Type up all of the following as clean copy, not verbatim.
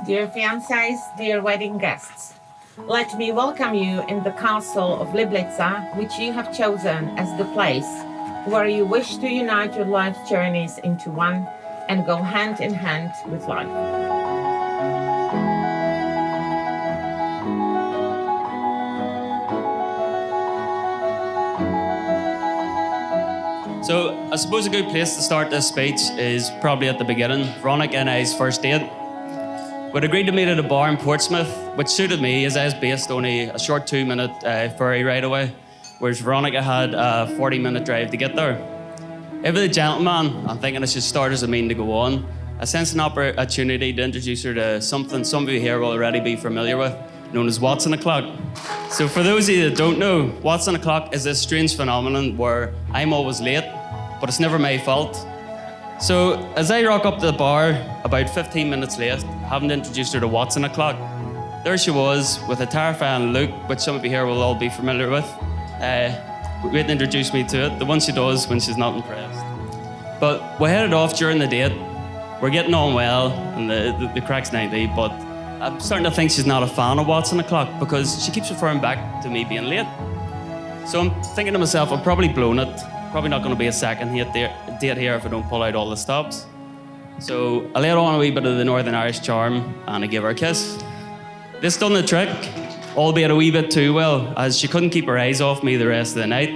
Dear fiancés, dear wedding guests, let me welcome you in the castle of Liblice, which you have chosen as the place where you wish to unite your life's journeys into one and go hand in hand with life. So I suppose a good place to start this speech is probably at the beginning, Veronica and I's first date. We'd agreed to meet at a bar in Portsmouth, which suited me as I was based only a short 2-minute ferry ride away, whereas Veronica had a 40-minute drive to get there. If a gentleman, I'm thinking I should start as a mean to go on. I sensed an opportunity to introduce her to something some of you here will already be familiar with, known as What's on a Clock. So for those of you that don't know, What's on a Clock is this strange phenomenon where I'm always late, but it's never my fault. So as I rock up to the bar, about 15 minutes late, having introduced her to What's on a Clock, there she was with a terrifying look, which some of you here will all be familiar with, waiting to introduce me to it, the one she does when she's not impressed. But we headed off during the date. We're getting on well, and the crack's 90, but I'm starting to think she's not a fan of What's on a Clock because she keeps referring back to me being late. So I'm thinking to myself, I've probably blown it. Probably not going to be a second date here if I don't pull out all the stops. So I laid on a wee bit of the Northern Irish charm and I gave her a kiss. This done the trick, albeit a wee bit too well, as she couldn't keep her eyes off me the rest of the night.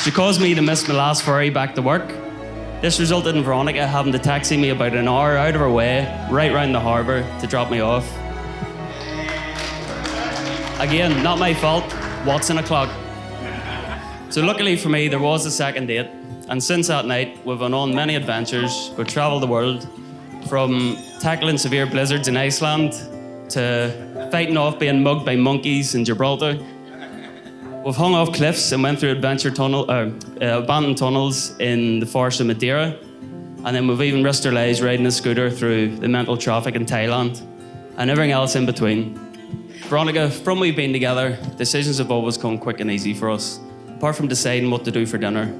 She caused me to miss my last ferry back to work. This resulted in Veronica having to taxi me about an hour out of her way, right round the harbour, to drop me off. Again, not my fault. What's on a clock? So luckily for me, there was a second date. And since that night, we've been on many adventures. We've travelled the world, from tackling severe blizzards in Iceland to fighting off being mugged by monkeys in Gibraltar. We've hung off cliffs and went through abandoned tunnels in the forest of Madeira. And then we've even risked our lives riding a scooter through the mental traffic in Thailand and everything else in between. Veronica, from we've been together, decisions have always come quick and easy for us, apart from deciding what to do for dinner.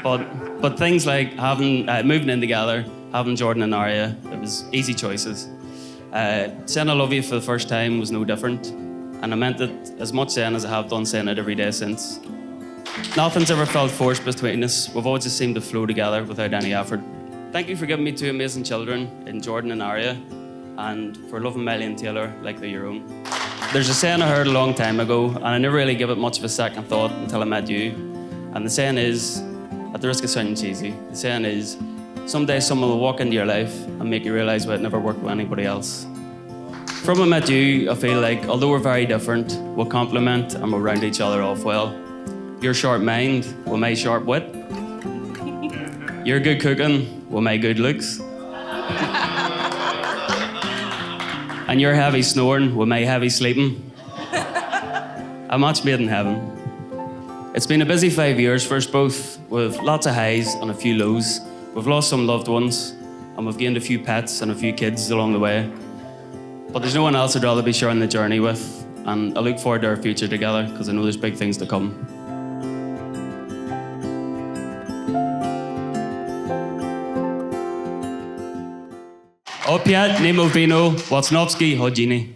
But things like moving in together, having Jordan and Aria, it was easy choices. Saying I love you for the first time was no different, and I meant it as much then as I have done saying it every day since. Nothing's ever felt forced between us. We've always just seemed to flow together without any effort. Thank you for giving me two amazing children in Jordan and Aria, and for loving Miley and Taylor like they're your own. There's a saying I heard a long time ago, and I never really gave it much of a second thought until I met you. And the saying is, at the risk of sounding cheesy, the saying is, someday someone will walk into your life and make you realise why it never worked with anybody else. From I met you, I feel like, although we're very different, we'll complement and we'll round each other off well. Your sharp mind with my sharp wit. Your good cooking with my good looks. And your heavy snoring with my heavy sleeping. A match made in heaven. It's been a busy 5 years for us both, with lots of highs and a few lows. We've lost some loved ones, and we've gained a few pets and a few kids along the way. But there's no one else I'd rather be sharing the journey with, and I look forward to our future together, because I know there's big things to come. Opět nemovino, Wacnowski, Hodziny.